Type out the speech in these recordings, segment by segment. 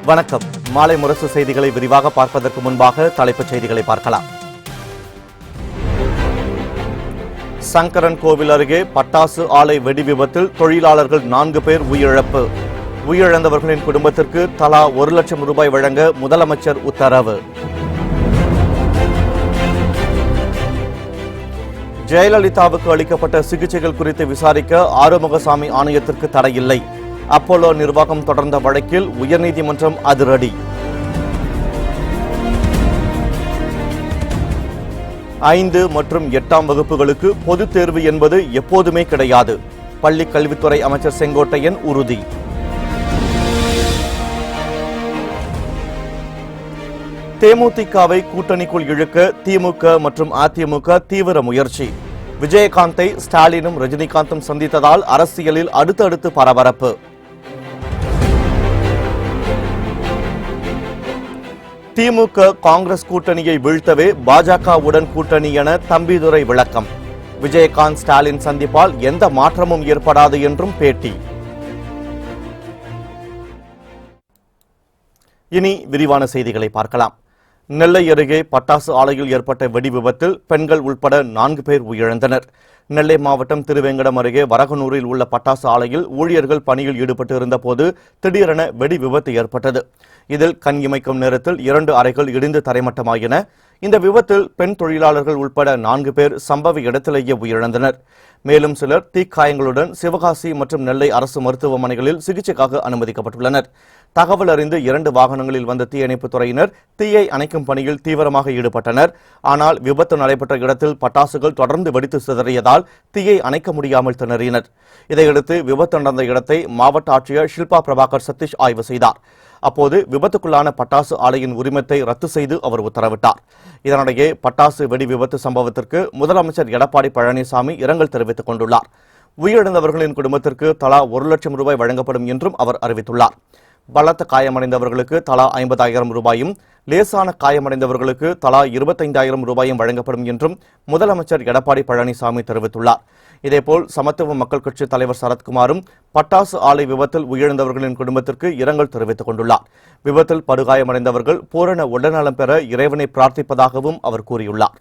வணக்கம். மாலை முரசு செய்திகளை விரிவாக பார்ப்பதற்கு முன்பாக தலைப்புச் செய்திகளை பார்க்கலாம். சங்கரன் கோவில் அருகே பட்டாசு ஆலை வெடி விபத்தில் தொழிலாளர்கள் 4 பேர் உயிரிழப்பு. உயிரிழந்தவர்களின் குடும்பத்திற்கு தலா 1 லட்சம் ரூபாய் வழங்க முதலமைச்சர் உத்தரவு. ஜெயலலிதாவுக்கு அளிக்கப்பட்ட சிகிச்சைகள் குறித்து விசாரிக்க ஆறுமுகசாமி ஆணையத்திற்கு தடையில்லை. அப்போலோ நிர்வாகம் தொடர்ந்த வழக்கில் உயர்நீதிமன்றம் அதிரடி. 5 மற்றும் 8ஆம் வகுப்புகளுக்கு பொதுத் தேர்வு என்பது எப்போதுமே கிடையாது. பள்ளிக் கல்வித்துறை அமைச்சர் செங்கோட்டையன் உறுதி. தேமுதிகவை கூட்டணிக்குள் இழுக்க திமுக மற்றும் அதிமுக தீவிர முயற்சி. விஜயகாந்தை ஸ்டாலினும் ரஜினிகாந்தும் சந்தித்ததால் அரசியலில் அடுத்தடுத்து பரபரப்பு. திமுக காங்கிரஸ் கூட்டணியை வீழ்த்தவே பாஜகவுடன் கூட்டணி என தம்பிதுரை விளக்கம். விஜயகாந்த் ஸ்டாலின் சந்திப்பால் எந்த மாற்றமும் ஏற்படாது என்றும் பேட்டி. இனி விரிவான செய்திகளை பார்க்கலாம். நெல்லை அருகே பட்டாசு ஆலையில் ஏற்பட்ட வெடி விபத்தில் பெண்கள் உட்பட 4 பேர் உயிரிழந்தனர். நெல்லை மாவட்டம் திருவேங்கடம் அருகே வரகனூரில் உள்ள பட்டாசு ஆலையில் ஊழியர்கள் பணியில் ஈடுபட்டு இருந்தபோது திடீரென வெடி விபத்து ஏற்பட்டது. இதில் கண் இமைக்கும் நேரத்தில் 2 அறைகள் இடிந்து தரைமட்டமாயின. இந்த விபத்தில் பெண் தொழிலாளர்கள் உட்பட 4 பேர் சம்பவ இடத்திலேயே உயிரிழந்தனர். மேலும் சிலர் தீக்காயங்களுடன் சிவகாசி மற்றும் நெல்லை அரசு மருத்துவமனைகளில் சிகிச்சைக்காக அனுமதிக்கப்பட்டுள்ளனர். தகவல் அறிந்து 2 வாகனங்களில் வந்த தீயணைப்புத் துறையினர் தீயை அணைக்கும் பணியில் தீவிரமாக ஈடுபட்டனர். ஆனால் விபத்து நடைபெற்ற இடத்தில் பட்டாசுகள் தொடர்ந்து வெடித்து சிதறியதால் தீயை அணைக்க முடியாமல் திணறினர். இதையடுத்து விபத்து நடந்த இடத்தை மாவட்ட ஆட்சியர் ஷில்பா பிரபாகர் சதீஷ் ஆய்வு செய்தார். அப்போது விபத்துக்குள்ளான பட்டாசு ஆலையின் உரிமத்தை ரத்து செய்து அவர் உத்தரவிட்டார். இதனிடையே பட்டாசு வெடி விபத்து சம்பவத்திற்கு முதலமைச்சர் எடப்பாடி பழனிசாமி இரங்கல் தெரிவித்துக் கொண்டுள்ளார். உயிரிழந்தவர்களின் குடும்பத்திற்கு தலா 1 லட்சம் ரூபாய் வழங்கப்படும் என்றும் அவர் அறிவித்துள்ளார். பலத்த காயமடைந்தவர்களுக்கு தலா 50,000 ரூபாயும், லேசான காயமடைந்தவர்களுக்கு தலா 25,000 ரூபாயும் வழங்கப்படும் என்றும் முதலமைச்சர் எடப்பாடி பழனிசாமி தெரிவித்துள்ளார். இதேபோல் சமத்துவ மக்கள் கட்சித் தலைவர் சரத்குமாரும் பட்டாசு ஆலை விபத்தில் உயிரிழந்தவர்களின் குடும்பத்திற்கு இரங்கல் தெரிவித்துக் கொண்டுள்ளார். விபத்தில் படுகாயமடைந்தவர்கள் பூரண உடல்நலம் பெற இறைவனை பிரார்த்திப்பதாகவும் அவர் கூறியுள்ளார்.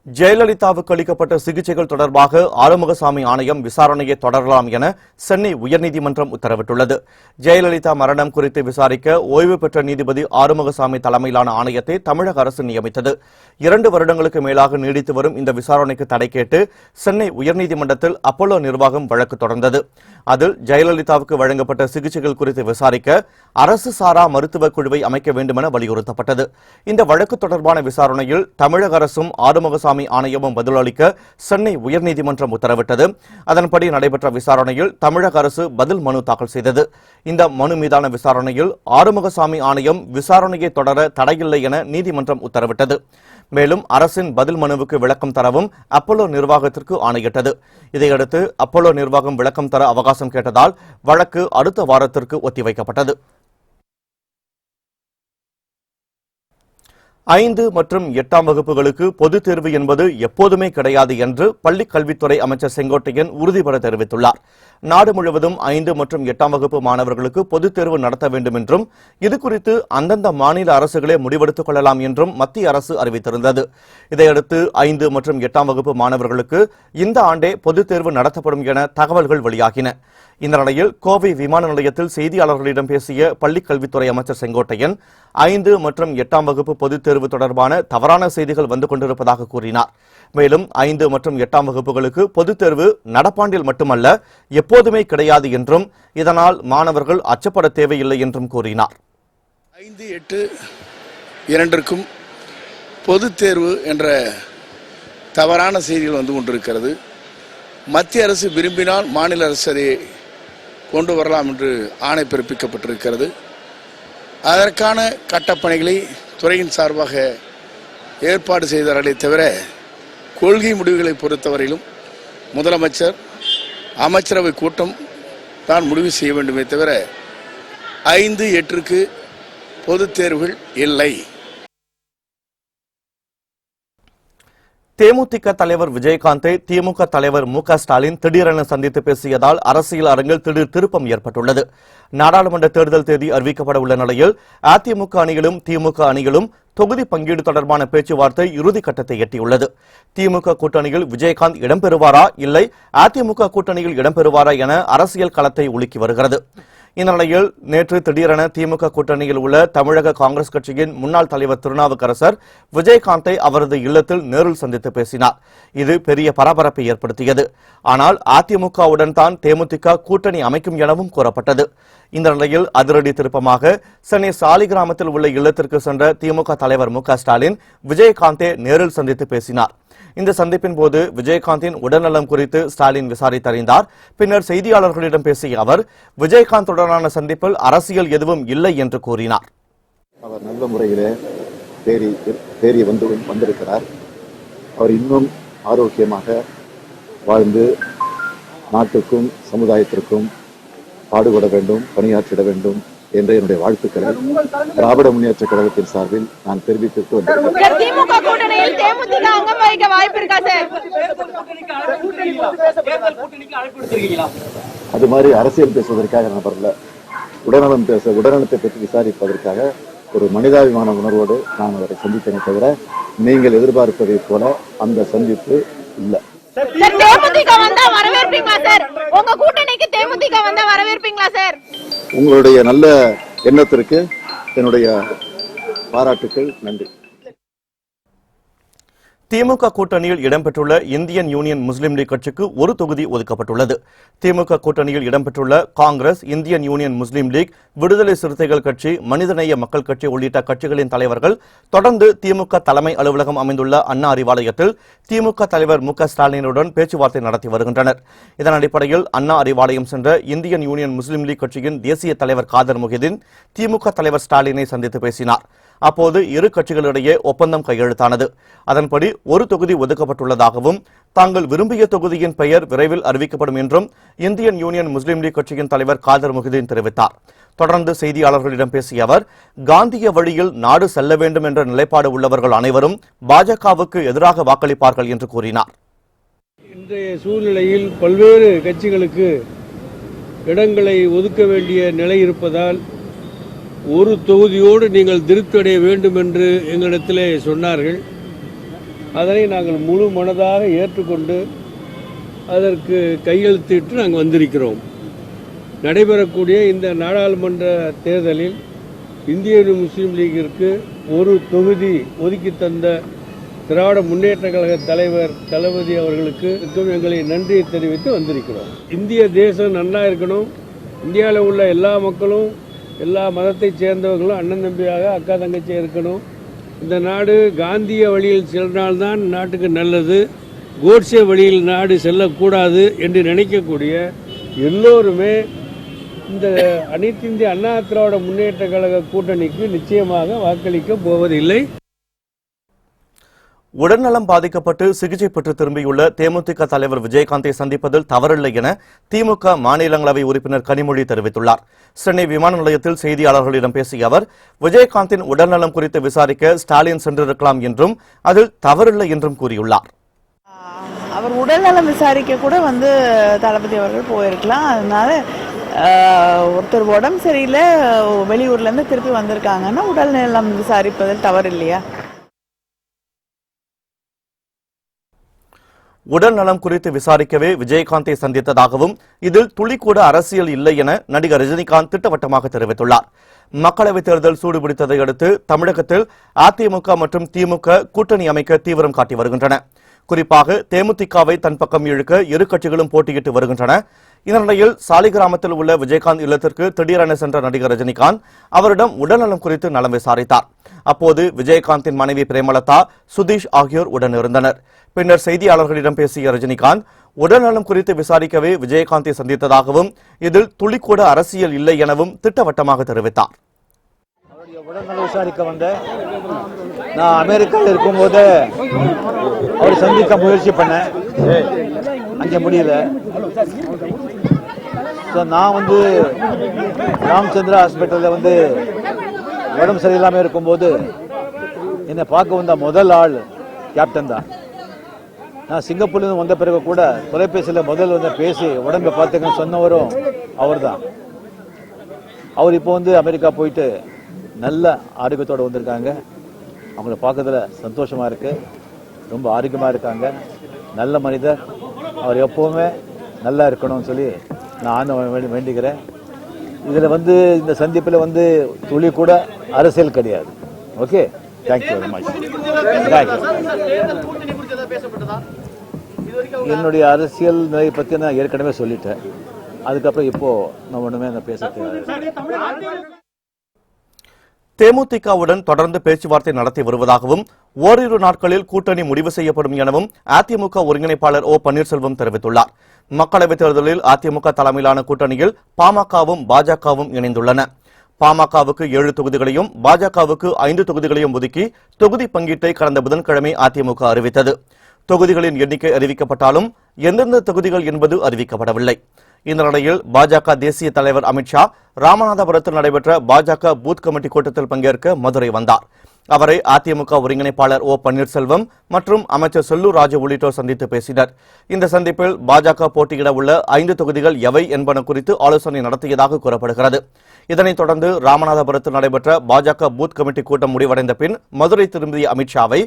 ஜெயலலிதாவுக்கு அளிக்கப்பட்ட சிகிச்சைகள் தொடர்பாக ஆறுமுகசாமி ஆணையம் விசாரணையை தொடரலாம் என சென்னை உயர்நீதிமன்றம் உத்தரவிட்டுள்ளது. ஜெயலலிதா மரணம் குறித்து விசாரிக்க ஓய்வு பெற்ற நீதிபதி ஆறுமுகசாமி தலைமையிலான ஆணையத்தை தமிழக அரசு நியமித்தது. 2 வருடங்களுக்கு மேலாக நீடித்து வரும் இந்த விசாரணைக்கு தடை கேட்டு சென்னை உயர்நீதிமன்றத்தில் அப்போலோ நிர்வாகம் வழக்கு தொடர்ந்தது. அதில் ஜெயலலிதாவுக்கு வழங்கப்பட்ட சிகிச்சைகள் குறித்து விசாரிக்க அரசு சாரா மருத்துவ குழுவை அமைக்க வேண்டுமென வலியுறுத்தப்பட்டது. இந்த வழக்கு தொடர்பான விசாரணையில் தமிழக அரசும் ஆறுமுகசாமி ஆணையமும் பதிலளிக்க சென்னை உயர்நீதிமன்றம் உத்தரவிட்டது. அதன்படி நடைபெற்ற விசாரணையில் தமிழக அரசு பதில் மனு தாக்கல் செய்தது. இந்த மனு மீதான விசாரணையில் ஆறுமுகசாமி ஆணையம் விசாரணையை தொடர தடையில்லை என நீதிமன்றம் உத்தரவிட்டது. மேலும் அரசின் பதில் மனுவுக்கு விளக்கம் தரவும் அப்போலோ நிர்வாகத்திற்கு ஆணையிட்டது. இதையடுத்து அப்போலோ நிர்வாகம் விளக்கம் தர அவகாசம் கேட்டதால் வழக்கு அடுத்த வாரத்திற்கு ஒத்திவைக்கப்பட்டது. 5 மற்றும் 8ஆம் வகுப்புகளுக்கு பொதுத் தேர்வு என்பது எப்போதுமே கிடையாது என்று பள்ளிக் கல்வித்துறை அமைச்சர் செங்கோட்டையன் உறுதிபட தெரிவித்துள்ளார். நாடு முழுவதும் 5 மற்றும் 8ஆம் வகுப்பு மாணவர்களுக்கு பொதுத் தேர்வு நடத்த வேண்டும் என்றும் இதுகுறித்து அந்தந்த மாநில அரசுகளே முடிவெடுத்துக் கொள்ளலாம் என்றும் மத்திய அரசு அறிவித்திருந்தது. இதையடுத்து 5 மற்றும் 8ஆம் வகுப்பு மாணவர்களுக்கு இந்த ஆண்டே பொதுத் தேர்வு நடத்தப்படும் என தகவல்கள் வெளியாகின. இந்த நிலையில் கோவை விமான நிலையத்தில் செய்தியாளர்களிடம் பேசிய பள்ளிக் கல்வித்துறை அமைச்சர் செங்கோட்டையன் 5 மற்றும் 8ஆம் வகுப்பு பொதுத் தேர்வு தொடர்பான தவறான செய்திகள் வந்து கொண்டிருப்பதாக கூறினார். மேலும் 5 மற்றும் 8ஆம் வகுப்புகளுக்கு பொதுத் தேர்வு நடப்பாண்டில் மட்டுமல்ல எப்போதுமே கிடையாது என்றும் இதனால் மாணவர்கள் அச்சப்பட தேவையில்லை என்றும் கூறினார். 5, 8 இரண்டிற்கும் பொதுத் தேர்வு என்ற தவறான செய்திகள் வந்து கொண்டிருக்கிறது. மத்திய அரசு விரும்பினால் மாநில அரசு அதை கொண்டு வரலாம் என்று ஆணை பிறப்பிக்கப்பட்டிருக்கிறது. அதற்கான கட்டப்பணிகளை துறையின் சார்பாக ஏற்பாடு செய்தார்களே தவிர கொள்கை முடிவுகளை பொறுத்தவரையிலும் முதலமைச்சர் அமைச்சரவை கூட்டம் தான் முடிவு செய்ய வேண்டுமே தவிர 5, 8க்கு பொதுத் தேர்வுகள் இல்லை. தேமுதிக தலைவர் விஜயகாந்தை திமுக தலைவர் மு க ஸ்டாலின் திடீரென சந்தித்து பேசியதால் அரசியல் அரங்கில் திடீர் திருப்பம் ஏற்பட்டுள்ளது. நாடாளுமன்ற தேர்தல் தேதி அறிவிக்கப்பட உள்ள நிலையில் அதிமுக அணிகளும் திமுக அணிகளும் தொகுதி பங்கீடு தொடர்பான பேச்சுவார்த்தை இறுதிக்கட்டத்தை எட்டியுள்ளது. திமுக கூட்டணியில் விஜயகாந்த் இடம்பெறுவாரா இல்லை அதிமுக கூட்டணியில் இடம்பெறுவாரா என அரசியல் களத்தை உலுக்கி வருகிறது. இந்த நிலையில் நேற்று திடீரென திமுக கூட்டணியில் உள்ள தமிழக காங்கிரஸ் கட்சியின் முன்னாள் தலைவர் திருநாவுக்கரசர் விஜயகாந்தை அவரது இல்லத்தில் நேரில் சந்தித்து பேசினார். இது பெரிய பரபரப்பை ஏற்படுத்தியது. ஆனால் அதிமுகவுடன் தான் தேமுதிக கூட்டணி அமைக்கும் எனவும் கூறப்பட்டது. இந்த நிலையில் அதிரடி திருப்பமாக சென்னை சாலிகிராமத்தில் உள்ள இல்லத்திற்கு சென்ற திமுக தலைவர் மு க ஸ்டாலின் விஜயகாந்தை நேரில் சந்தித்து பேசினார். இந்த சந்திப்பின் போது விஜயகாந்தின் உடல்நலம் குறித்து ஸ்டாலின் விசாரித்தறிந்தார். பின்னர் செய்தியாளர்களிடம் பேசிய அவர் விஜயகாந்துடனான சந்திப்பில் அரசியல் எதுவும் இல்லை என்று கூறினார். அவர் நல்ல முறையிலே தேறி வந்திருக்கிறார். அவர் இன்னும் ஆரோக்கியமாக வாழ்ந்து நாட்டுக்கும் சமுதாயத்திற்கும் பாடுபட வேண்டும், பணியாற்றிட வேண்டும் என்ற என்னுடைய வாழ்த்துக்களை திராவிட முன்னேற்ற கழகத்தின் சார்பில் நான் தெரிவித்துக் கொண்டிருக்கிறேன். திமுக கூட்டணியில் தேமுதிக அங்கம் வகிக்க வாய்ப்பு இருக்கா சார்? அது மாதிரி அரசியல் பேசுவதற்காக நான் வரல. உடல்நலத்தை பற்றி விசாரிப்பதற்காக ஒரு மனிதாபிமான உணர்வோடு நான் அவரை சந்தித்தேனே தவிர நீங்கள் எதிர்பார்ப்பதை போல அந்த சந்திப்பு இல்லை. தேமுதிக வந்தா வரவேற்பீங்களா சார்? உங்க கூட்டணிக்கு தேமுதிக வந்தா வரவேற்பீங்களா சார்? உங்களுடைய நல்ல எண்ணத்திற்கு என்னுடைய பாராட்டுக்கள். நன்றி. திமுக கூட்டணியில் இடம்பெற்றுள்ள இந்தியன் யூனியன் முஸ்லீம் லீக் கட்சிக்கு ஒரு தொகுதி ஒதுக்கப்பட்டுள்ளது. திமுக கூட்டணியில் இடம்பெற்றுள்ள காங்கிரஸ், இந்தியன் யூனியன் முஸ்லீம் லீக், விடுதலை சிறுத்தைகள் கட்சி, மனிதநேய மக்கள் கட்சி உள்ளிட்ட கட்சிகளின் தலைவர்கள் தொடர்ந்து திமுக தலைமை அலுவலகம் அமைந்துள்ள அண்ணா அறிவாலயத்தில் திமுக தலைவர் மு க ஸ்டாலினுடன் பேச்சுவார்த்தை நடத்தி வருகின்றனர். இதன் அடிப்படையில் அண்ணா அறிவாலயம் சென்ற இந்தியன் யூனியன் முஸ்லீம் லீக் கட்சியின் தேசிய தலைவர் காதர் முஹிதீன் திமுக தலைவர் ஸ்டாலினை சந்தித்து பேசினார். அப்போது இரு கட்சிகளிடையே ஒப்பந்தம் கையெழுத்தானது. அதன்படி ஒரு தொகுதி ஒதுக்கப்பட்டுள்ளதாகவும் தாங்கள் விரும்பிய தொகுதியின் பெயர் விரைவில் அறிவிக்கப்படும் என்றும் இந்தியன் யூனியன் முஸ்லீம் லீக் கட்சியின் தலைவர் காதர் முஹிதீன் தெரிவித்தார். தொடர்ந்து செய்தியாளர்களிடம் பேசிய அவர் காந்திய வழியில் நாடு செல்ல வேண்டும் என்ற நிலைப்பாடு உள்ளவர்கள் அனைவரும் பாஜகவுக்கு எதிராக வாக்களிப்பார்கள் என்று கூறினார். இன்றைய சூழ்நிலையில் பல்வேறு கட்சிகளுக்கு இடங்களை ஒதுக்க வேண்டிய நிலை இருப்பதால் ஒரு தொகுதியோடு நீங்கள் திருப்தி அடைய வேண்டும் என்று எங்களிடத்திலே சொன்னார்கள். அதனை நாங்கள் முழு மனதாக ஏற்றுக்கொண்டு அதற்கு கையெழுத்திட்டு நாங்கள் வந்திருக்கிறோம். நடைபெறக்கூடிய இந்த நாடாளுமன்ற தேர்தலில் இந்திய முஸ்லீம் லீக்கிற்கு ஒரு தொகுதி ஒதுக்கி தந்த திராவிட முன்னேற்ற கழக தலைவர் தளபதி அவர்களுக்கு எங்களை நன்றியை தெரிவித்து வந்திருக்கிறோம். இந்திய தேசம் நன்னா இருக்கணும், இந்தியாவில் உள்ள எல்லா மக்களும் எல்லா மதத்தை சேர்ந்தவர்களும் அண்ணன் தம்பியாக அக்கா தங்கச்சியாக இருக்கணும். இந்த நாடு காந்திய வழியில் சென்றால்தான் நாட்டுக்கு நல்லது, கோட்சே வழியில் நாடு செல்லக்கூடாது என்று நினைக்கக்கூடிய எல்லோருமே இந்த அனைத்து இந்திய அண்ணா திராவிட முன்னேற்ற கழக கூட்டணிக்கு நிச்சயமாக வாக்களிக்க போவதில்லை. உடல்நலம் பாதிக்கப்பட்டு சிகிச்சை பெற்று திரும்பியுள்ள தேமுதிக தலைவர் விஜயகாந்தை சந்திப்பதில் தவறில்லை என திமுக மாநிலங்களவை உறுப்பினர் கனிமொழி தெரிவித்துள்ளார். சென்னை விமான நிலையத்தில் செய்தியாளர்களிடம் பேசிய அவர் விஜயகாந்தின் உடல்நலம் குறித்து விசாரிக்க ஸ்டாலின் சென்றிருக்கலாம் என்றும் அதில் தவறில்லை என்றும் கூறியுள்ளார். அவர் உடல்நலம் விசாரிக்க கூட தளபதி அவர்கள் போயிருக்கலாம். அதனால ஒருத்தர் உடம்பு சரியில்லை, வெளியூர்ல இருந்து திருப்பி வந்திருக்காங்கன்னா உடல்நலம் விசாரிப்பதில் தவறு இல்லையா? உடல் நலம் குறித்து விசாரிக்கவே விஜயகாந்தை சந்தித்ததாகவும் இதில் துளிக்கூட அரசியல் இல்லை என நடிகர் ரஜினிகாந்த் திட்டவட்டமாக தெரிவித்துள்ளார். மக்களவைத் தேர்தல் சூடுபிடித்ததை அடுத்து தமிழகத்தில் அதிமுக மற்றும் திமுக கூட்டணி அமைக்க தீவிரம் காட்டி வருகின்றன. குறிப்பாக தேமுதிகவை தன் பக்கம் இழுக்க இரு கட்சிகளும் போட்டியிட்டு வருகின்றன. இந்த நிலையில் சாலிகிராமத்தில் உள்ள விஜயகாந்த் இல்லத்திற்கு திடீரென சென்ற நடிகர் ரஜினிகாந்த் அவரிடம் உடல்நலம் குறித்து நலம் விசாரித்தார். அப்போது விஜயகாந்தின் மனைவி பிரேமலதா, சுதீஷ் ஆகியோர் உடனிருந்தனர். பின்னர் செய்தியாளர்களிடம் பேசிய ரஜினிகாந்த் உடல்நலம் குறித்து விசாரிக்கவே விஜயகாந்தை சந்தித்ததாகவும் இதில் துளிக்கூட அரசியல் இல்லை எனவும் திட்டவட்டமாக தெரிவித்தார். உடல்நல விசாரிக்க வந்த நான் அமெரிக்காவில் இருக்கும்போது அவர் சந்திக்க முயற்சி பண்ணேன், அங்கே முடியல. நான் ராமச்சந்திரா ஹாஸ்பிட்டலில் உடம்பு சரியில்லாமல் இருக்கும்போது என்னை பார்க்க வந்த முதல் ஆள் கேப்டன் தான். நான் சிங்கப்பூர்லேருந்து வந்த பிறகு கூட தொலைபேசியில் முதல்ல வந்து பேசி உடம்பை பார்த்துக்கன்னு சொன்னவரும் அவர் தான். அவர் இப்போ வந்து அமெரிக்கா போயிட்டு நல்ல ஆரோக்கியத்தோடு வந்திருக்காங்க. அவங்கள பார்க்கறதுல சந்தோஷமாக இருக்குது. ரொம்ப ஆரோக்கியமாக இருக்காங்க. நல்ல மனிதர். அவர் எப்போவுமே நல்லா இருக்கணும்னு சொல்லி நான் வேண்டிக்கிறேன். இதில் வந்து இந்த சந்திப்பில் வந்து துளி கூட அரசியல் கிடையாது. Okay, thank you very much. என்னுடைய அரசியல் நிலை பற்றி நான் ஏற்கனவே சொல்லிட்டேன். அதுக்கப்புறம் இப்போ நான் ஒன்றுமே நான் பேச தேவை. தேமுதிகவுடன் தொடர்ந்து பேச்சுவார்த்தை நடத்தி வருவதாகவும் ஓரிரு நாட்களில் கூட்டணி முடிவு செய்யப்படும் எனவும் அதிமுக ஒருங்கிணைப்பாளர் ஓ பன்னீர்செல்வம் தெரிவித்துள்ளார். மக்களவைத் தேர்தலில் அதிமுக தலைமையிலான கூட்டணியில் பாமகவும் பாஜகவும் இணைந்துள்ளன. பாமகவுக்கு 7 தொகுதிகளையும் பாஜகவுக்கு 5 தொகுதிகளையும் ஒதுக்கி தொகுதி பங்கீட்டை கடந்த புதன்கிழமை அதிமுக அறிவித்தது. தொகுதிகளின் எண்ணிக்கை அறிவிக்கப்பட்டாலும் எந்தெந்த தொகுதிகள் என்பது அறிவிக்கப்படவில்லை. இந்த நிலையில் பாஜக தேசிய தலைவர் அமித்ஷா ராமநாதபுரத்தில் நடைபெற்ற பாஜக பூத் கமிட்டி கூட்டத்தில் பங்கேற்க மதுரை வந்தார். அவரை அதிமுக ஒருங்கிணைப்பாளர் ஓ பன்னீர்செல்வம் மற்றும் அமைச்சர் செல்லூர் ராஜு உள்ளிட்டோர் சந்தித்து பேசினர். இந்த சந்திப்பில் பாஜக போட்டியிட உள்ள 5 தொகுதிகள் எவை என்பன குறித்து ஆலோசனை நடத்தியதாக கூறப்படுகிறது. இதனைத் தொடர்ந்து ராமநாதபுரத்தில் நடைபெற்ற பாஜக பூத் கமிட்டி கூட்டம் முடிவடைந்த பின் மதுரை திரும்பிய அமித்ஷாவை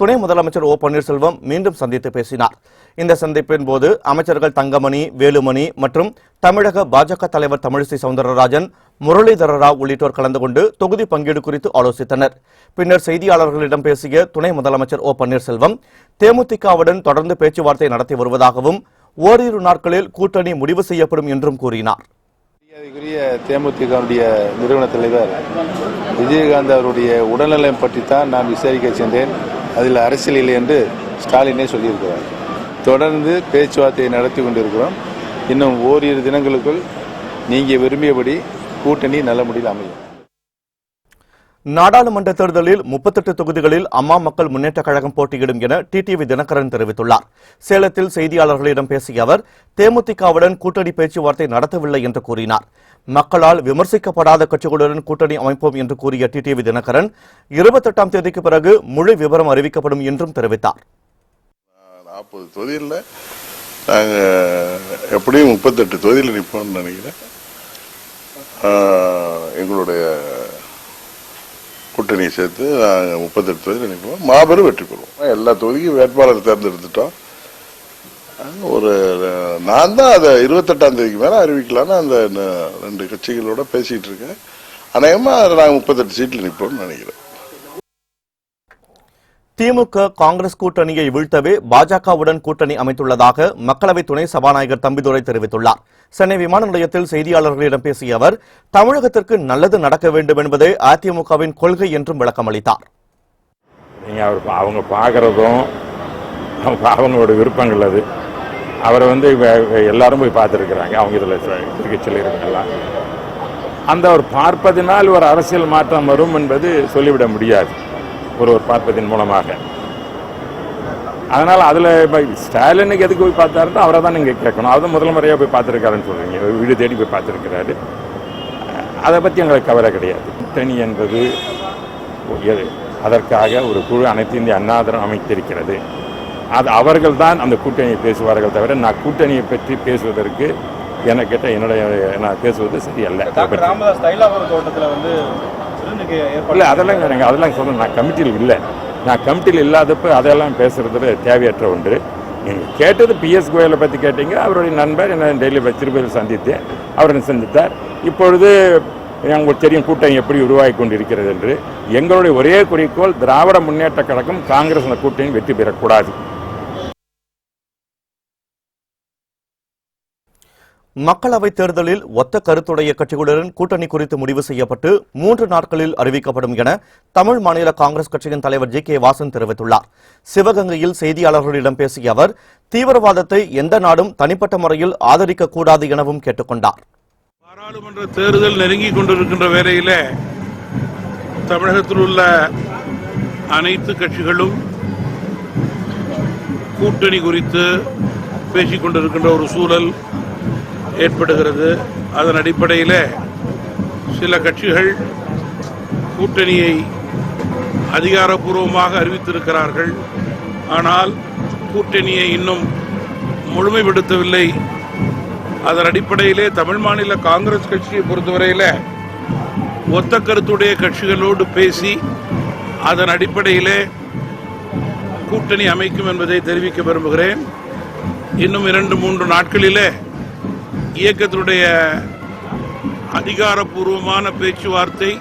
துணை முதலமைச்சர் ஓ பன்னீர்செல்வம் மீண்டும் சந்தித்து பேசினார். இந்த சந்திப்பின் போது அமைச்சர்கள் தங்கமணி, வேலுமணி மற்றும் தமிழக பாஜக தலைவர் தமிழிசை சவுந்தரராஜன், முரளிதர ராவ் உள்ளிட்டோர் கலந்து கொண்டு தொகுதி பங்கீடு குறித்து ஆலோசித்தனர். பின்னர் செய்தியாளர்களிடம் பேசிய துணை முதலமைச்சர் ஓ பன்னீர்செல்வம் தேமுதிகவுடன் தொடர்ந்து பேச்சுவார்த்தை நடத்தி வருவதாகவும் ஓரிரு நாட்களில் கூட்டணி முடிவு செய்யப்படும் என்றும் கூறினார். தேமுதிகவுடைய நிறுவன தலைவர் விஜயகாந்த் அவருடைய உடல்நலம் பற்றி தான் நான் விசாரிக்க சென்றேன். அதில் அரசியல் இல்லை என்று ஸ்டாலினே சொல்லியிருக்கிறார். தொடர்ந்து பேச்சுவார்த்தையை நடத்தி கொண்டிருக்கிறோம். இன்னும் ஓரிரு தினங்களுக்குள் நீங்க விரும்பியபடி கூட்டணி நல்ல முறையில் அமையும். நாடாளுமன்ற தேர்தலில் 38 தொகுதிகளில் அம்மா மக்கள் முன்னேற்றக் கழகம் போட்டியிடும் என டிடிவி தினகரன் தெரிவித்துள்ளார். சேலத்தில் செய்தியாளர்களிடம் பேசிய அவர் தேமுதிகவுடன் கூட்டணி பேச்சுவார்த்தை நடத்தவில்லை என்று கூறினார். மக்களால் விமர்சிக்கப்படாத கட்சிகளுடன் கூட்டணி அமைப்போம் என்று கூறிய டிடிவி தினகரன் 28ஆம் தேதிக்கு பிறகு முழு விவரம் அறிவிக்கப்படும் என்றும் தெரிவித்தார். 40 தொகுதியில் நாங்கள் எப்படியும் 38 தொகுதியில் நிற்போம்னு நினைக்கிறேன். எங்களுடைய கூட்டணியை சேர்த்து நாங்கள் 38 தொகுதியில் நிற்போம். மாபெரும் வெற்றி பெறுவோம். எல்லா தொகுதிக்கும் வேட்பாளர் தேர்ந்தெடுத்துட்டோம். நான் தான் அதை 28ஆம் தேதிக்கு மேலே அறிவிக்கலான்னு அந்த 2 கட்சிகளோட பேசிட்டு இருக்கேன். அநேகமாக அதை நாங்கள் 38 சீட்டில் நிற்போம்னு நினைக்கிறேன். திமுக காங்கிரஸ் கூட்டணியை வீழ்த்தவே பாஜகவுடன் கூட்டணி அமைத்துள்ளதாக மக்களவை துணை சபாநாயகர் தம்பிதுரை தெரிவித்துள்ளார். சென்னை விமான நிலையத்தில் செய்தியாளர்களிடம் பேசிய அவர் தமிழகத்திற்கு நல்லது நடக்க வேண்டும் என்பதே அதிமுகவின் கொள்கை என்றும் விளக்கம் அளித்தார். அவங்க பார்க்கறதும் அவங்களோட விருப்பங்கள் அது. அவரை எல்லாரும் போய் பார்த்துருக்கிறாங்க. அவங்க இதில் திருச்சியில் இருக்கலாம். அந்த ஒரு பார்ப்பதினால் ஒரு அரசியல் மாற்றம் வரும் என்பது சொல்லிவிட முடியாது. ஒரு பார்ப்பதின் மூலமாக. அதனால் அதில் ஸ்டாலினுக்கு எதுக்கு போய் பார்த்தாருன்னா அவரை தான் நீங்கள் கேட்கணும். அவர் முதல் முறையாக போய் பார்த்துருக்காருன்னு சொல்கிறீங்க. வீடு தேடி போய் பார்த்துருக்கிறாரு. அதை பற்றி எங்களுக்கு கவலை கிடையாது. கூட்டணி என்பது அதற்காக ஒரு குழு அனைத்து இந்திய அண்ணா திராவிட அமைத்திருக்கிறது. அது அவர்கள் தான் அந்த கூட்டணியை பேசுவார்கள் தவிர நான் கூட்டணியை பற்றி பேசுவதற்கு நான் பேசுவது சரியல்ல. இல்லை, அதெல்லாம் சொல்ல நான் கமிட்டியில் இல்லை. நான் கமிட்டியில் இல்லாதப்போ அதெல்லாம் பேசுறது தேவையற்ற ஒன்று. நீங்கள் கேட்டது PS கோயலை பற்றி கேட்டீங்க. அவருடைய நண்பர் என்ன டெல்லி திருப்பதியில் சந்தித்தேன். அவர் சந்தித்தார். இப்பொழுது உங்களுக்கு தெரியும் கூட்டணி எப்படி உருவாகி கொண்டிருக்கிறது என்று. எங்களுடைய ஒரே குறிக்கோள் திராவிட முன்னேற்ற கழகம் காங்கிரஸ் அந்த கூட்டணி வெற்றி பெறக்கூடாது. மக்களவைத் தேர்தலில் ஒத்த கருத்துடைய கட்சிகளுடன் கூட்டணி குறித்து முடிவு செய்யப்பட்டு 3 நாட்களில் அறிவிக்கப்படும் என தமிழ் மாநில காங்கிரஸ் கட்சியின் தலைவர் G.K. வாசன் தெரிவித்துள்ளார். சிவகங்கையில் செய்தியாளர்களிடம் பேசிய அவர் தீவிரவாதத்தை எந்த நாடும் தனிப்பட்ட முறையில் ஆதரிக்கக்கூடாது எனவும் கேட்டுக் கொண்டார். பாராளுமன்ற தேர்தல் நெருங்கிக் கொண்டிருக்கின்ற வேளையிலே தமிழகத்தில் உள்ள அனைத்து கட்சிகளும் கூட்டணி குறித்து பேசிக் கொண்டிருக்கின்ற ஒரு சூழல் ஏற்படுகிறது. அதன் அடிப்படையில் சில கட்சிகள் கூட்டணியை அதிகாரப்பூர்வமாக அறிவித்திருக்கிறார்கள். ஆனால் கூட்டணியை இன்னும் முழுமைப்படுத்தவில்லை. அதன் அடிப்படையிலே தமிழ் மாநில காங்கிரஸ் கட்சியை பொறுத்தவரையில் ஒத்த கருத்துடைய கட்சிகளோடு பேசி அதன் அடிப்படையிலே கூட்டணி அமைக்கும் என்பதை தெரிவிக்க விரும்புகிறேன். இன்னும் 2-3 நாட்களிலே இயக்கத்தினுடைய அதிகாரப்பூர்வமான பேச்சுவார்த்தை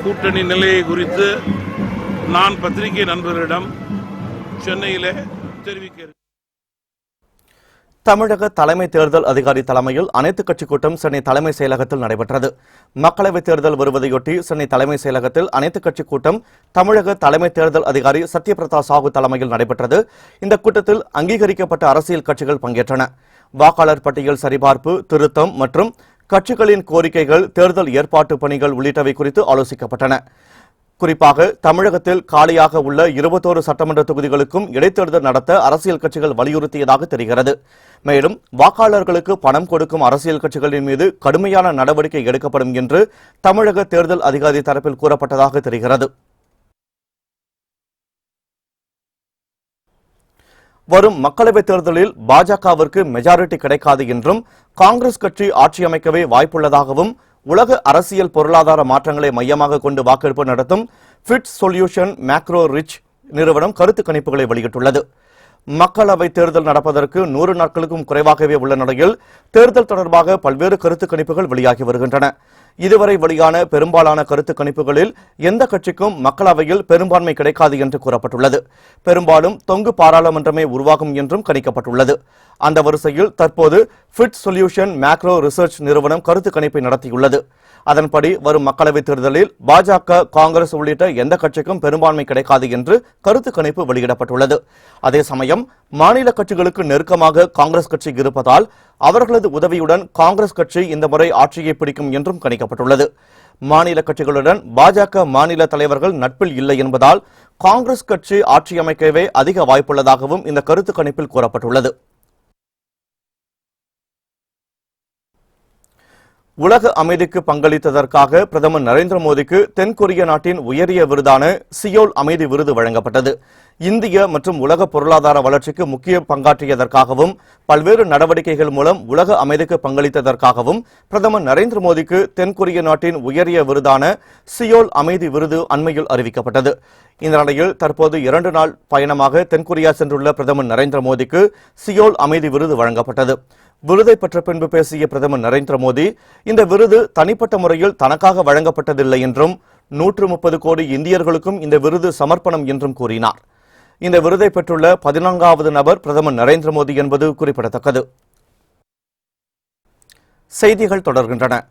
கூட்டணி நிலையை குறித்து நான் பத்திரிகை நண்பர்களிடம் சென்னையிலே தெரிவிக்கிறேன். தமிழக தலைமை தேர்தல் அதிகாரி தலைமையில் அனைத்துக் கட்சி கூட்டம் சென்னை தலைமை செயலகத்தில் நடைபெற்றது. மக்களவைத் தேர்தல் வருவதையொட்டி சென்னை தலைமை செயலகத்தில் அனைத்துக் கட்சி கூட்டம் தமிழக தலைமை தேர்தல் அதிகாரி சத்யபிரதா சாஹூ தலைமையில் நடைபெற்றது. இந்த கூட்டத்தில் அங்கீகரிக்கப்பட்ட அரசியல் கட்சிகள் பங்கேற்றன. வாக்காளர் பட்டியல் சரிபார்ப்பு, திருத்தம் மற்றும் கட்சிகளின் கோரிக்கைகள், தேர்தல் ஏற்பாட்டு பணிகள் உள்ளிட்டவை குறித்து ஆலோசிக்கப்பட்டன. குறிப்பாக தமிழகத்தில் காலியாக உள்ள 21 சட்டமன்ற தொகுதிகளுக்கும் இடைத்தேர்தல் நடத்த அரசியல் கட்சிகள் வலியுறுத்தியதாக தெரிகிறது. மேலும் வாக்காளர்களுக்கு பணம் கொடுக்கும் அரசியல் கட்சிகளின் மீது கடுமையான நடவடிக்கை எடுக்கப்படும் என்று தமிழக தேர்தல் அதிகாரி தரப்பில் கூறப்பட்டதாக தெரிகிறது. வரும் மக்களவைத் தேர்தலில் பாஜகவிற்கு மெஜாரிட்டி கிடைக்காது என்றும் காங்கிரஸ் கட்சி ஆட்சி அமைக்கவே வாய்ப்புள்ளதாகவும் உலக அரசியல் பொருளாதார மாற்றங்களை மையமாக கொண்டு வாக்கெடுப்பு நடத்தும் ஃபிட் சொல்யூஷன் மேக்ரோ ரிச் நிறுவனம் கருத்து கணிப்புகளை வெளியிட்டுள்ளது. மக்களவை தேர்தல் நடப்பதற்கு 100 நாட்களுக்கும் குறைவாகவே உள்ள நிலையில் தேர்தல் தொடர்பாக பல்வேறு கருத்து கணிப்புகள் வெளியாகி வருகின்றன. இதுவரை வெளியான பெரும்பாலான கருத்து கணிப்புகளில் எந்த கட்சிக்கும் மக்களவையில் பெரும்பான்மை கிடைக்காது என்று கூறப்பட்டுள்ளது. பெரும்பாலும் தொங்கு பாராளுமன்றமே உருவாகும் என்றும் கணிக்கப்பட்டுள்ளது. அந்த வரிசையில் தற்போது ஃபிட் சொல்யூஷன் மேக்ரோ ரிசர்ச் நிறுவனம் கருத்து கணிப்பை நடத்தியுள்ளது. அதன்படி வரும் மக்களவைத் தேர்தலில் பாஜக, காங்கிரஸ் உள்ளிட்ட எந்த கட்சிக்கும் பெரும்பான்மை கிடைக்காது என்று கருத்து கணிப்பு வெளியிடப்பட்டுள்ளது. அதே சமயம் மாநில கட்சிகளுக்கு நெருக்கமாக காங்கிரஸ் கட்சி இருப்பதால் அவர்களது உதவியுடன் காங்கிரஸ் கட்சி இந்த முறை ஆட்சியை பிடிக்கும் என்றும் கணிக்கப்பட்டுள்ளது. மாநில கட்சிகளுடன் பாஜக மாநில தலைவர்கள் நட்பில் இல்லை என்பதால் காங்கிரஸ் கட்சி ஆட்சி அமைக்கவே அதிக வாய்ப்புள்ளதாகவும் இந்த கருத்து கணிப்பில் கூறப்பட்டுள்ளது. உலக அமைதிக்கு பங்களித்ததற்காக பிரதமர் நரேந்திர மோடிக்கு தென்கொரிய நாட்டின் உயரிய விருதான சியோல் அமைதி விருது வழங்கப்பட்டது. இந்திய மற்றும் உலக பொருளாதார வளர்ச்சிக்கு முக்கிய பங்காற்றியதற்காகவும் பல்வேறு நடவடிக்கைகள் மூலம் உலக அமைதிக்கு பங்களித்ததற்காகவும் பிரதமர் நரேந்திர மோடிக்கு தென்கொரிய நாட்டின் உயரிய விருதான சியோல் அமைதி விருது அண்மையில் அறிவிக்கப்பட்டது. இந்த நிலையில் தற்போது 2 நாள் பயணமாக தென்கொரியா சென்றுள்ள பிரதமர் நரேந்திர மோடிக்கு சியோல் அமைதி விருது வழங்கப்பட்டது. விருதை பெற்ற பின்பு பேசிய பிரதமர் நரேந்திர மோடி, இந்த விருது தனிப்பட்ட முறையில் தனக்காக வழங்கப்பட்டதில்லை என்றும் 130 கோடி இந்தியர்களுக்கும் இந்த விருது சமர்ப்பணம் என்றும் கூறினார். இந்த விருதை பெற்றுள்ள 14வது நபர் பிரதமர் நரேந்திர மோடி என்பது குறிப்பிடத்தக்கது. செய்திகள் தொடர்கின்றன.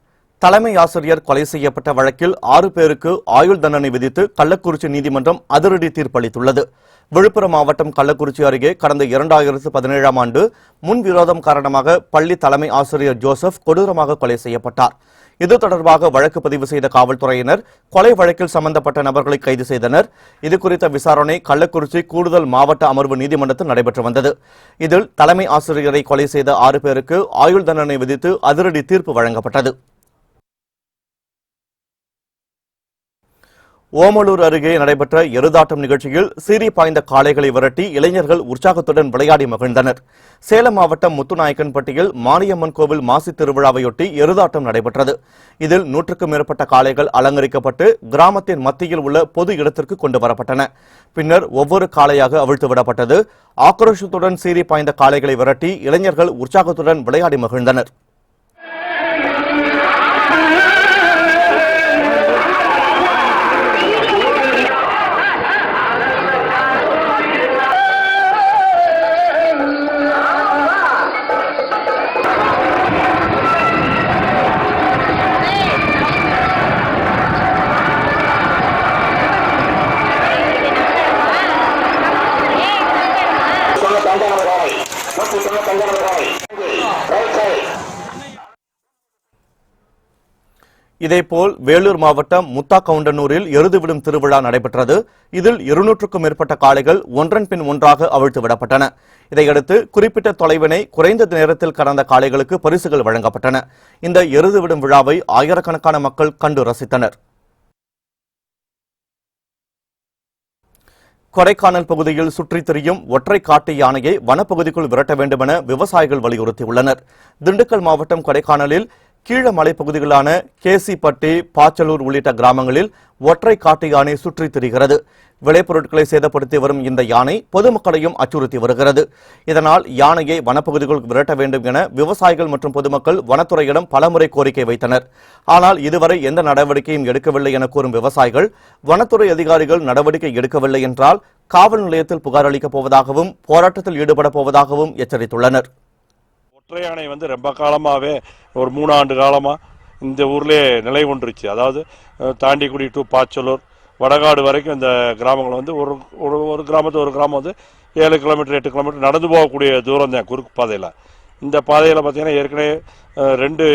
தலைமை ஆசிரியர் கொலை செய்யப்பட்ட வழக்கில் 6 பேருக்கு ஆயுள் தண்டனை விதித்து கள்ளக்குறிச்சி நீதிமன்றம் அதிரடி தீர்ப்பளித்துள்ளது. விழுப்புரம் மாவட்டம் கள்ளக்குறிச்சி அருகே கடந்த 2017ஆம் ஆண்டு முன்விரோதம் காரணமாக பள்ளி தலைமை ஆசிரியர் ஜோசப் கொடூரமாக கொலை செய்யப்பட்டார். இது தொடர்பாக வழக்கு பதிவு செய்த காவல்துறையினர் கொலை வழக்கில் சம்பந்தப்பட்ட நபர்களை கைது செய்தனர். இதுகுறித்த விசாரணை கள்ளக்குறிச்சி கூடுதல் மாவட்ட அமர்வு நீதிமன்றத்தில் நடைபெற்று வந்தது. இதில் தலைமை ஆசிரியரை கொலை செய்த 6 பேருக்கு ஆயுள் தண்டனை விதித்து அதிரடி தீர்ப்பு வழங்கப்பட்டது. ஓமலூர் அருகே நடைபெற்ற எருதாட்டம் நிகழ்ச்சியில் சீறி பாய்ந்த காளைகளை விரட்டி இளைஞர்கள் உற்சாகத்துடன் விளையாடி மகிழ்ந்தனர். சேலம் மாவட்டம் முத்துநாயக்கன்பட்டியில் மாரியம்மன் கோவில் மாசி திருவிழாவையொட்டி எருதாட்டம் நடைபெற்றது. இதில் 100க்கும் மேற்பட்ட காளைகள் அலங்கரிக்கப்பட்டு கிராமத்தின் மத்தியில் உள்ள பொது இடத்திற்கு கொண்டு வரப்பட்டன. பின்னர் ஒவ்வொரு காளையாக அவிழ்த்து விடப்பட்டது. ஆக்ரோஷத்துடன் சீறி பாய்ந்த காளைகளை விரட்டி இளைஞர்கள் உற்சாகத்துடன் விளையாடி மகிழ்ந்தனர். இதேபோல் வேலூர் மாவட்டம் முத்தாக்கவுண்டனூரில் எருது விடும் திருவிழா நடைபெற்றது. இதில் 200க்கும் மேற்பட்ட காளைகள் ஒன்றன் பின் ஒன்றாக அவிழ்த்து விடப்பட்டன. இதையடுத்து குறிப்பிட்ட தொலைவினை குறைந்த நேரத்தில் கடந்த காளைகளுக்கு பரிசுகள் வழங்கப்பட்டன. இந்த எருது விடும் விழாவை ஆயிரக்கணக்கான மக்கள் கண்டு ரசித்தனர். கொடைக்கானல் பகுதியில் சுற்றித் திரியும் ஒற்றை காட்டு யானையை வனப்பகுதிக்குள் விரட்ட வேண்டுமென விவசாயிகள் வலியுறுத்தியுள்ளனர். திண்டுக்கல் மாவட்டம் கொடைக்கானலில் கீழ மலைப்பகுதிகளான கேசிப்பட்டி, பாச்சலூர் உள்ளிட்ட கிராமங்களில் ஒற்றை காட்டு யானை சுற்றித் திரிகிறது. விளைபொருட்களை சேதப்படுத்தி வரும் இந்த யானை பொதுமக்களையும் அச்சுறுத்தி வருகிறது. இதனால் யானையை வனப்பகுதிக்குள் விரட்ட வேண்டும் என விவசாயிகள் மற்றும் பொதுமக்கள் வனத்துறையிடம் பலமுறை கோரிக்கை வைத்தனர். ஆனால் இதுவரை எந்த நடவடிக்கையும் எடுக்கவில்லை என கூறும் விவசாயிகள், வனத்துறை அதிகாரிகள் நடவடிக்கை எடுக்கவில்லை என்றால் காவல் நிலையத்தில் புகார் அளிக்கப் போவதாகவும் போராட்டத்தில் ஈடுபடப் போவதாகவும் எச்சரித்துள்ளனர். ஒற்றை யானை ரொம்ப காலமாகவே ஒரு 3 ஆண்டு காலமாக இந்த ஊர்லேயே நிலை கொண்டுருச்சு. அதாவது தாண்டிக்குடி டு பாச்சலூர், வடகாடு வரைக்கும் இந்த கிராமங்கள் ஒரு கிராமம் 7 கிலோமீட்டர் 8 கிலோமீட்டர் நடந்து போகக்கூடிய தூரம் தான் குறுக்கு பாதையில். இந்த பாதையில் பார்த்தீங்கன்னா ஏற்கனவே 2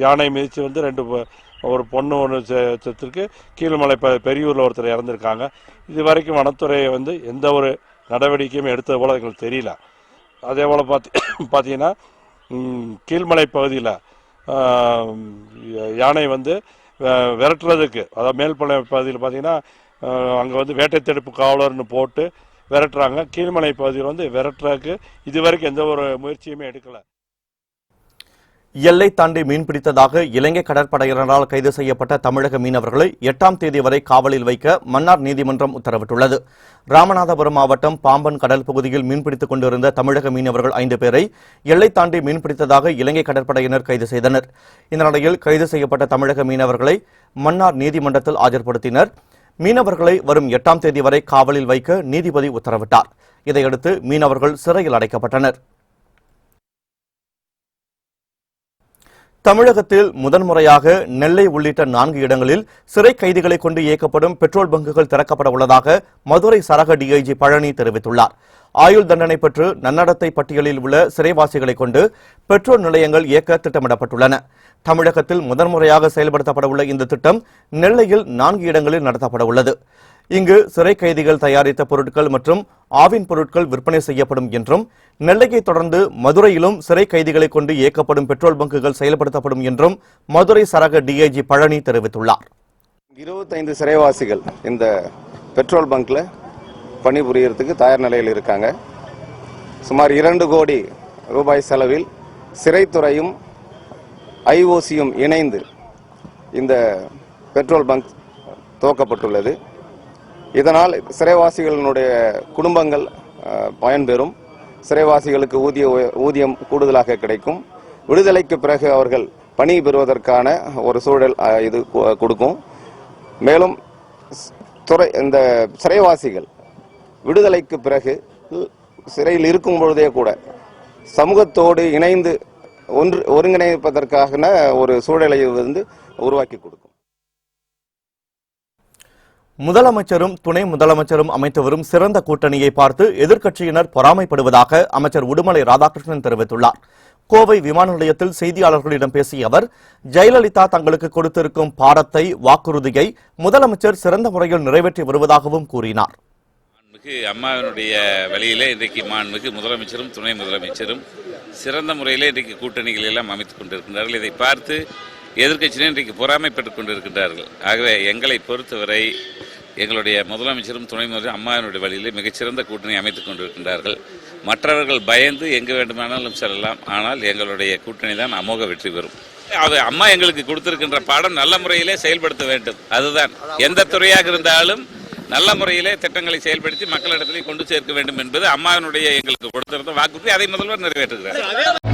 யானை மிதித்து 2 ஒரு பொண்ணு ஒன்று செத்துருக்கு. கீழ்மலை பெரியூரில் ஒருத்தர் இறந்துருக்காங்க. இது வரைக்கும் வனத்துறை எந்த ஒரு நடவடிக்கையும் எடுத்தது போல் எங்களுக்கு தெரியல. அதே போல் பார்த்தீங்கன்னா கீழ்மலை பகுதியில் யானை விரட்டுறதுக்கு, அதாவது மேல்மலை பகுதியில் பார்த்தீங்கன்னா அங்கே வேட்டை தடுப்பு காவலர்னு போட்டு விரட்டுறாங்க. கீழ்மலை பகுதியில் விரட்டுறதுக்கு இதுவரைக்கும் எந்த ஒரு முயற்சியுமே எடுக்கலை. எல்லை தாண்டி மீன்பிடித்ததாக இலங்கை கடற்படையினரால் கைது செய்யப்பட்ட தமிழக மீனவர்களை 8ஆம் தேதி வரை காவலில் வைக்க மன்னார் நீதிமன்றம் உத்தரவிட்டுள்ளது. ராமநாதபுரம் மாவட்டம் பாம்பன் கடல் பகுதியில் மீன்பிடித்துக் கொண்டிருந்த தமிழக மீனவர்கள் 5 பேரை எல்லை தாண்டி மீன்பிடித்ததாக இலங்கை கடற்படையினர் கைது செய்தனர். இந்த நிலையில் கைது செய்யப்பட்ட தமிழக மீனவர்களை மன்னார் நீதிமன்றத்தில் ஆஜர்படுத்தினர். மீனவர்களை வரும் 8ஆம் தேதி வரை காவலில் வைக்க நீதிபதி உத்தரவிட்டார். இதையடுத்து மீனவர்கள் சிறையில் அடைக்கப்பட்டனர். தமிழகத்தில் முதன்முறையாக நெல்லை உள்ளிட்ட 4 இடங்களில் சிறை கைதிகளை கொண்டு இயக்கப்படும் பெட்ரோல் பங்குகள் திறக்கப்பட உள்ளதாக மதுரை சரக டிஐஜி பழனி தெரிவித்துள்ளார். ஆயுள் தண்டனை பெற்று நன்னடத்தை பட்டியலில் உள்ள சிறைவாசிகளை கொண்டு பெட்ரோல் நிலையங்கள் இயக்க திட்டமிடப்பட்டுள்ளன. தமிழகத்தில் முதன்முறையாக செயல்படுத்தப்பட உள்ள இந்த திட்டம் நெல்லையில் 4 இடங்களில் நடத்தப்பட உள்ளது. இங்கு சிறை கைதிகள் தயாரித்த பொருட்கள் மற்றும் ஆவின் பொருட்கள் விற்பனை செய்யப்படும் என்றும், நெல்லையை தொடர்ந்து மதுரையிலும் சிறை கைதிகளை கொண்டு இயக்கப்படும் பெட்ரோல் பங்குகள் செயல்படுத்தப்படும் என்றும் மதுரை சரக டிஐஜி பழனி தெரிவித்துள்ளார். 25 சிறைவாசிகள் இந்த பெட்ரோல் பங்க்ல பணிபுரியறதுக்கு தயார் நிலையில் இருக்காங்க. சுமார் 2 கோடி ரூபாய் செலவில் சிறைத்துறையும் ஐஓசியும் இணைந்து இந்த பெட்ரோல் பங்க் துவக்கப்பட்டுள்ளது. இதனால் சிறைவாசிகளினுடைய குடும்பங்கள் பயன்பெறும். சிறைவாசிகளுக்கு ஊதியம் கூடுதலாக கிடைக்கும். விடுதலைக்கு பிறகு அவர்கள் பணி பெறுவதற்கான ஒரு சூழல் இது கொடுக்கும். மேலும் இந்த சிறைவாசிகள் விடுதலைக்கு பிறகு சிறையில் இருக்கும் பொழுதே கூட சமூகத்தோடு இணைந்து ஒருங்கிணைப்பதற்கான ஒரு சூழலை உருவாக்கி கொடுக்கும். முதலமைச்சரும் துணை முதலமைச்சரும் அமைத்து வரும் சிறந்த கூட்டணியை பார்த்து எதிர்க்கட்சியினர் பொறாமைப்படுவதாக அமைச்சர் உடுமலை ராதாகிருஷ்ணன் தெரிவித்துள்ளார். கோவை விமான நிலையத்தில் செய்தியாளர்களிடம் பேசிய அவர், ஜெயலலிதா தங்களுக்கு கொடுத்திருக்கும் பாடத்தை, வாக்குறுதியை முதலமைச்சர் சிறந்த முறையில் நிறைவேற்றி வருவதாகவும் கூறினார். அம்மாவினுடைய வழியிலே இன்றைக்கு மாண்புமிகு முதலமைச்சரும் துணை முதலமைச்சரும் சிறந்த முறையிலே இன்றைக்கு கூட்டணிகள் எல்லாம் அமைத்துக் கொண்டிருக்கின்றார்கள். இதை பார்த்து எதிர்க்கட்சியினர் இன்றைக்கு பொறாமைப்பட்டுக் கொண்டிருக்கின்றார்கள். ஆகவே எங்களை பொறுத்தவரை எங்களுடைய முதலமைச்சரும் துணை முதலமைச்சரும் அம்மாவினுடைய வழியிலே மிகச்சிறந்த கூட்டணி அமைத்துக் கொண்டிருக்கின்றார்கள். மற்றவர்கள் பயந்து எங்கு வேண்டுமானாலும் செல்லலாம். ஆனால் எங்களுடைய கூட்டணி தான் அமோக வெற்றி பெறும். அம்மா எங்களுக்கு கொடுத்திருக்கின்ற பாடம் நல்ல முறையிலே செயல்படுத்த வேண்டும். அதுதான் எந்த துறையாக இருந்தாலும் நல்ல முறையிலே திட்டங்களை செயல்படுத்தி மக்களிடத்திலே கொண்டு சேர்க்க வேண்டும் என்பது அம்மாவினுடைய எங்களுக்கு கொடுத்திருந்த வாக்குறுதி. அதை முதல்வர் நிறைவேற்றுகிறார்.